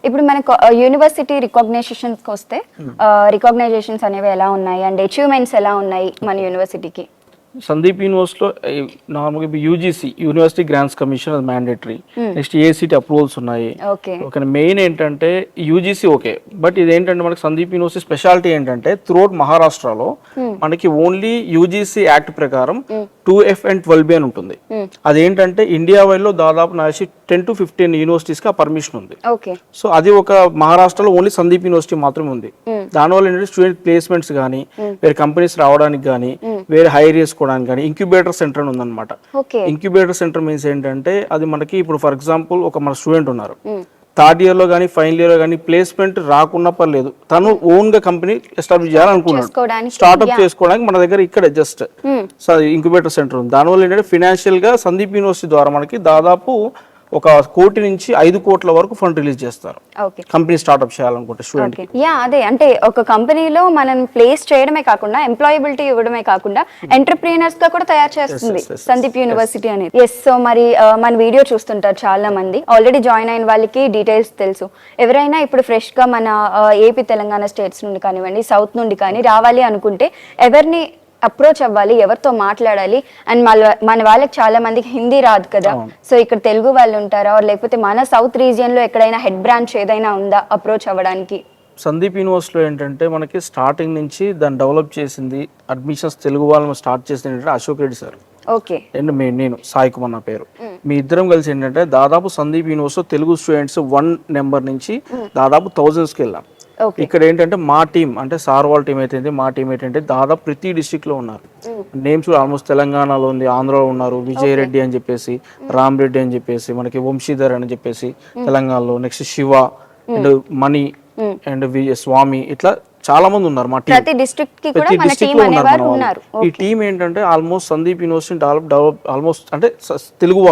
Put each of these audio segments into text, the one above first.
ఇప్పుడు మనకు యూనివర్సిటీ రికగ్నైజేషన్స్కి వస్తే రికగ్నైజేషన్స్ అనేవి ఎలా ఉన్నాయి అండ్ అచీవ్మెంట్స్ ఎలా ఉన్నాయి మన యూనివర్సిటీకి? సందీప్ యూనివర్సిటీలో నార్మల్గా ఇప్పుడు యూజీసీ యూనివర్సిటీ గ్రాంట్స్ కమిషన్ అది మ్యాండేటరీ. నెక్స్ట్ ఏసీటీ అప్రూవల్స్ ఉన్నాయి. ఓకే, మెయిన్ ఏంటంటే యూజీసీ ఓకే, బట్ ఇది ఏంటంటే మనకి సందీప్ యూనివర్సిటీ స్పెషాలిటీ ఏంటంటే త్రూఅవుట్ మహారాష్ట్రలో మనకి ఓన్లీ యూజీసీ యాక్ట్ ప్రకారం 2F and 12B అని ఉంటుంది. అదేంటంటే ఇండియా వైడ్ లో దాదాపు 10 to 15 యూనివర్సిటీస్ కి ఆ పర్మిషన్ ఉంది. సో అది ఒక మహారాష్ట్రలో ఓన్లీ సందీప్ యూనివర్సిటీ మాత్రమే ఉంది. దానివల్ల ఏంటంటే స్టూడెంట్ ప్లేస్మెంట్స్ కానీ, వేరే కంపెనీస్ రావడానికి కానీ, వేరే హైర్ చేసుకోవడానికి కానీ ఇంక్యుబేటర్ సెంటర్ అని ఉందన్నమాట. ఇంక్యుబేటర్ సెంటర్ మీన్స్ ఏంటంటే అది మనకి ఇప్పుడు ఫర్ ఎగ్జాంపుల్ ఒక మన స్టూడెంట్ ఉన్నారు, థర్డ్ ఇయర్ లో కానీ ఫైనల్ ఇయర్ లో కానీ ప్లేస్మెంట్ రాకున్నా పర్లేదు, తను ఓన్ గా కంపెనీ ఎస్టాబ్లిష్ చేయాలనుకున్నాడు, స్టార్ట్అప్ చేసుకోవడానికి మన దగ్గర ఇక్కడ జస్ట్ ఇంక్యుబేటర్ సెంటర్ ఉంది. దానివల్ల ఏంటంటే ఫినాన్షియల్ గా సందీప్ యూనివర్సిటీ ద్వారా మనకి దాదాపు 1 కోటి నుంచి 5 కోట్ల వరకు ఫండ్ రిలీజ్ చేస్తారు కంపెనీ స్టార్ట్అప్ చేయాలనుకుంటే స్టూడెంట్. అదే అంటే ఒక కంపెనీలో మనం ప్లేస్ చేయడమే కాకుండా ఎంప్లాయబిలిటీ ఇవ్వడమే కాకుండా ఎంటర్ప్రీనర్స్ గా కూడా తయారు చేస్తుంది సందీప్ యూనివర్సిటీ అనేది. సో మరి మన వీడియో చూస్తుంటారు చాలా మంది, ఆల్రెడీ జాయిన్ అయిన వాళ్ళకి డీటెయిల్స్ తెలుసు. ఎవరైనా ఇప్పుడు ఫ్రెష్ గా మన ఏపీ తెలంగాణ స్టేట్స్ నుండి కానివ్వండి, సౌత్ నుండి కానీ రావాలి అనుకుంటే ఎవరిని అప్రోచ్ అవ్వాలి, ఎవరితో మాట్లాడాలి? అండ్ మన వాళ్ళకి చాలా మందికి హిందీ రాదు కదా, సో ఇక్కడ తెలుగు వాళ్ళు ఉంటారా, లేకపోతే మన సౌత్ రీజియన్ లో ఎక్కడైనా హెడ్ బ్రాంచ్ ఏదైనా ఉందా అప్రోచ్ అవ్వడానికి? సందీప్ యూనివర్సిటీలో ఏంటంటే మనకి స్టార్టింగ్ నుంచి దాన్ని డెవలప్ చేసింది, అడ్మిషన్స్ తెలుగు వాళ్ళని స్టార్ట్ చేసింది ఏంటంటే అశోక్ రెడ్డి సార్. అండ్ నేను సాయి కుమార్ నా పేరు. మీ ఇద్దరం కలిసి ఏంటంటే దాదాపు Sandeep university Telugu students 1 number నుంచి దాదాపు 1000s వెళ్ళాం. ఇక్కడ ఏంటంటే మా టీం అంటే సార్ వాళ్ళ టీం అయితే మా టీం ఏంటంటే దాదాపు ప్రతి డిస్ట్రిక్ట్ లో ఉన్నారు. నేమ్స్ కూడా ఆల్మోస్ట్ తెలంగాణలో ఉంది, ఆంధ్రలో ఉన్నారు, విజయ్ రెడ్డి అని చెప్పేసి, రామ్ రెడ్డి అని చెప్పేసి, మనకి వంశీధర్ అని చెప్పేసి తెలంగాణలో, next Shiva and Mani and Swami, ఇట్లా చాలా మంది ఉన్నారు మా టీం. ప్రతి డిస్ట్రిక్ట్ లో ఉన్నారు. ఈ టీం ఏంటంటే almost Sandeep university develop almost అంటే తెలుగు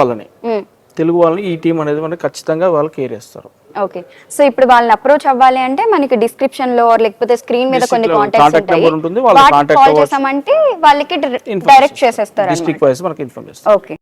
వాళ్ళని ఈ టీం అనేది మనకి ఖచ్చితంగా వాళ్ళు కేర్ చేస్తారు. ఓకే, సో ఇప్పుడు వాళ్ళని అప్రోచ్ అవ్వాలి అంటే మనకి డిస్క్రిప్షన్ లో లేకపోతే స్క్రీన్ మీద కొన్ని కాంటాక్ట్స్ ఉంటాయి, కాల్ చేసామంటే వాళ్ళకి డైరెక్ట్ చేసేస్తారు. డిస్ట్రిక్ట్ వైస్ మనకి ఇన్ఫర్మేషన్. ఓకే.